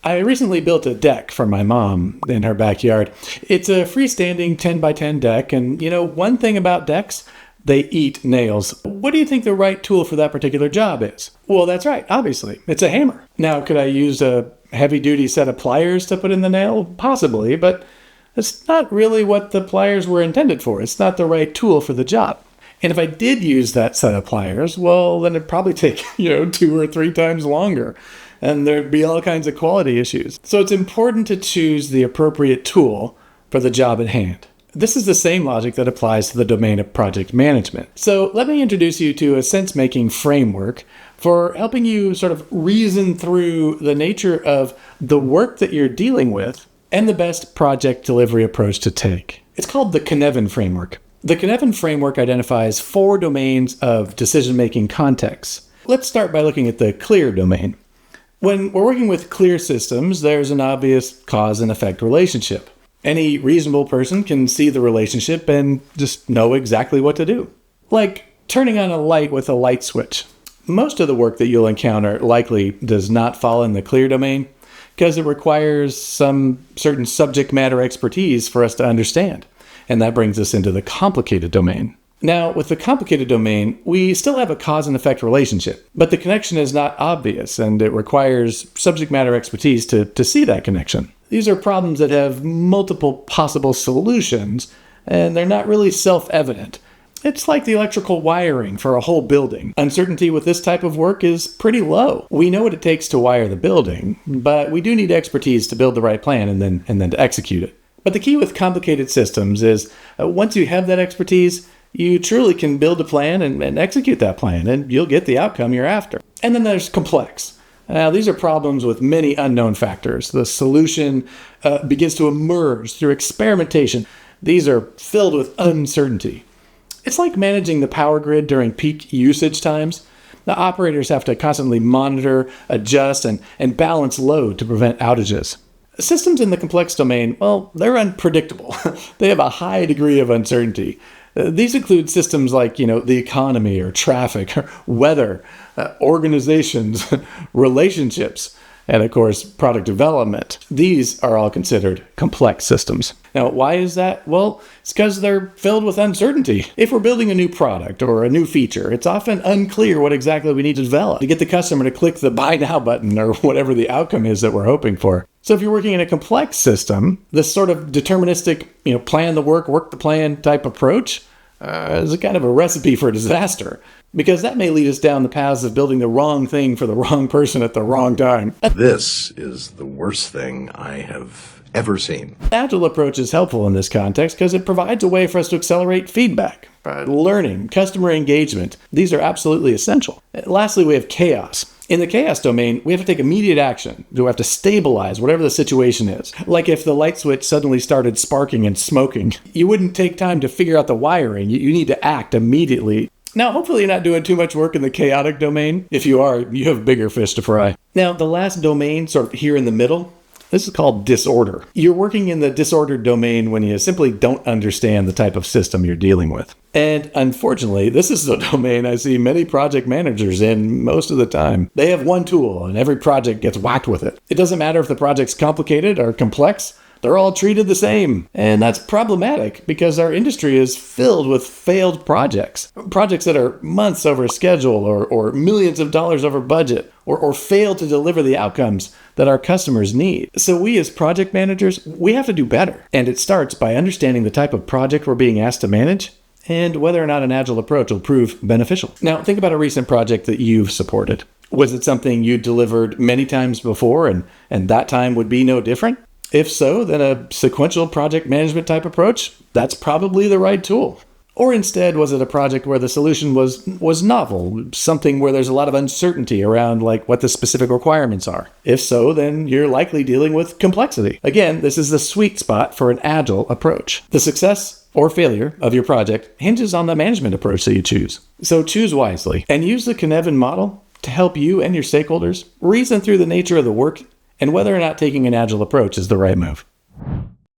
I recently built a deck for my mom in her backyard. It's a freestanding 10 by 10 deck, and one thing about decks, they eat nails. What do you think the right tool for that particular job is? Well, that's right, obviously. It's a hammer. Now, could I use a heavy-duty set of pliers to put in the nail? Possibly, but it's not really what the pliers were intended for. It's not the right tool for the job. And if I did use that set of pliers, well, then it'd probably take, 2 or 3 times longer. And there'd be all kinds of quality issues. So it's important to choose the appropriate tool for the job at hand. This is the same logic that applies to the domain of project management. So let me introduce you to a sense-making framework for helping you sort of reason through the nature of the work that you're dealing with and the best project delivery approach to take. It's called the Cynefin Framework. The Cynefin Framework identifies 4 domains of decision-making contexts. Let's start by looking at the clear domain. When we're working with clear systems, there's an obvious cause and effect relationship. Any reasonable person can see the relationship and just know exactly what to do. Like turning on a light with a light switch. Most of the work that you'll encounter likely does not fall in the clear domain because it requires some certain subject matter expertise for us to understand. And that brings us into the complicated domain. Now, with the complicated domain, we still have a cause and effect relationship, but the connection is not obvious, and it requires subject matter expertise to see that connection. These are problems that have multiple possible solutions, and they're not really self-evident. It's like the electrical wiring for a whole building. Uncertainty with this type of work is pretty low. We know what it takes to wire the building, but we do need expertise to build the right plan and then to execute it. But the key with complicated systems is once you have that expertise, you truly can build a plan and execute that plan, and you'll get the outcome you're after. And then there's complex. Now, these are problems with many unknown factors. The solution begins to emerge through experimentation. These are filled with uncertainty. It's like managing the power grid during peak usage times. The operators have to constantly monitor, adjust, and balance load to prevent outages. Systems in the complex domain, well, they're unpredictable. They have a high degree of uncertainty. These include systems like, the economy or traffic or weather, organizations, relationships, and of course, product development. These are all considered complex systems. Now, why is that? Well, it's because they're filled with uncertainty. If we're building a new product or a new feature, it's often unclear what exactly we need to develop to get the customer to click the buy now button or whatever the outcome is that we're hoping for. So if you're working in a complex system, this sort of deterministic, plan the work the plan type approach is a kind of a recipe for disaster, because that may lead us down the paths of building the wrong thing for the wrong person at the wrong time. This is the worst thing I have ever seen. Agile approach is helpful in this context because it provides a way for us to accelerate feedback, learning, customer engagement. These are absolutely essential. Lastly, we have chaos. In the chaos domain, we have to take immediate action. We have to stabilize whatever the situation is. Like if the light switch suddenly started sparking and smoking, you wouldn't take time to figure out the wiring. You need to act immediately. Now, hopefully you're not doing too much work in the chaotic domain. If you are, you have bigger fish to fry. Now, the last domain, sort of here in the middle, this is called disorder. You're working in the disordered domain when you simply don't understand the type of system you're dealing with. And unfortunately, this is the domain I see many project managers in most of the time. They have one tool and every project gets whacked with it. It doesn't matter if the project's complicated or complex. They're all treated the same. And that's problematic because our industry is filled with failed projects. Projects that are months over schedule or millions of dollars over budget or fail to deliver the outcomes that our customers need. So we as project managers, we have to do better. And it starts by understanding the type of project we're being asked to manage and whether or not an agile approach will prove beneficial. Now, think about a recent project that you've supported. Was it something you delivered many times before and that time would be no different? If so, then a sequential project management type approach, that's probably the right tool. Or instead, was it a project where the solution was novel, something where there's a lot of uncertainty around like what the specific requirements are? If so, then you're likely dealing with complexity. Again, this is the sweet spot for an agile approach. The success or failure of your project hinges on the management approach that you choose. So choose wisely and use the Cynefin model to help you and your stakeholders reason through the nature of the work and whether or not taking an agile approach is the right move.